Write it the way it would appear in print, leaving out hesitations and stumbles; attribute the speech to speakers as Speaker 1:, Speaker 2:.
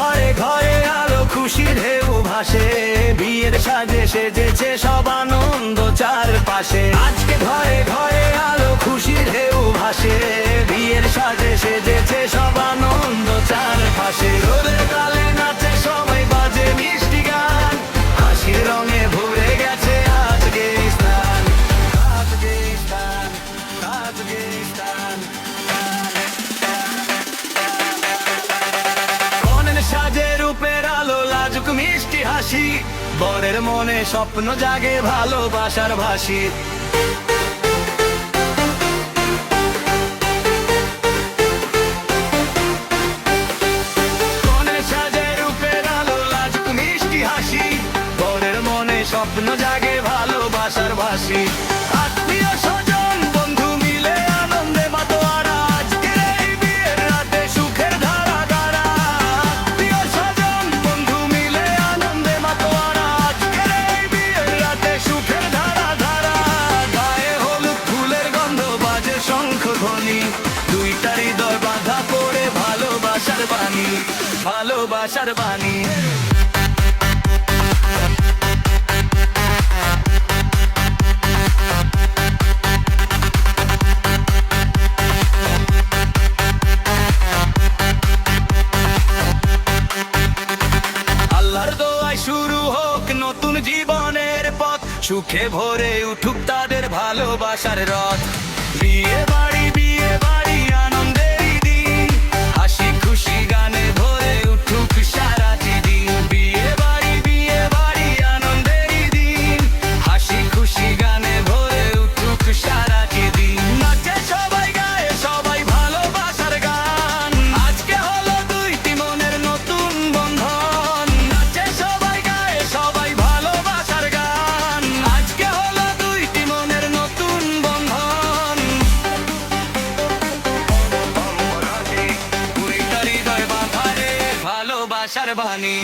Speaker 1: ঘরে ঘরে আলো খুশির ঢেউ ভাসে, বিয়ের সাজে সেজেছে সব আনন্দ চারপাশে। আজকে ঘরে ঘরে আলো খুশির ঢেউ ভাসে, বিয়ের সাজে সেজেছে সব আনন্দ চারপাশে। রোদের কালে নাচে সবাই, বাজে মিষ্টি গান, হাসির রঙে ভরে গেছে আজকে স্থান, আজকে স্থান, আজকে স্থান। সাজে রূপের আলো, লাজুক মিষ্টি হাসি, বরের মনে স্বপ্ন জাগে ভালোবাসার ভাসি। কনের সাজে রূপের আলো, লাজুক মিষ্টি হাসি, বরের মনে স্বপ্ন জাগে ভালোবাসার ভাসি। আত্মীয় স্বজন বন্ধু মিলে আনন্দে মাতোয়ারা, আজকের এই বিয়ের রাতে সুখের ধারা ধারা। আত্মীয় স্বজন বন্ধু মিলে আনন্দে মাতোয়ারা, আজকের এই বিয়ের রাতে সুখের ধারা ধারা। গায়ে হলুদ ফুলের গন্ধ, বাজে শঙ্খ ধ্বনি, দুইটা হৃদয় বাঁধা পড়ে ভালোবাসার বাণী, ভালোবাসার বাণী। আল্লাহর দোয়ায় শুরু হোক নতুন জীবনের পথ, সুখে ভরে উঠুক তাদের ভালোবাসার রথ। বিয়ে বাড়ি আনন্দেরই দিন, হাসি খুশি গানে ভরে উঠুক সারাটি দিন। বিয়ে বাড়ি আনন্দেরই দিন, হাসি খুশি গানে ভরে উঠুক সারাটি দিন। নাচে সবাই, গায়ে সবাই ভালোবাসার গান, আজকে হলো দুইটি মনের নতুন বন্ধন। নাচে সবাই, গায়ে সবাই ভালোবাসার গান, আজকে হলো দুইটি মনের নতুন বন্ধন। দুইটা হৃদয় বাঁধা রে ভালোবাসার বাণী।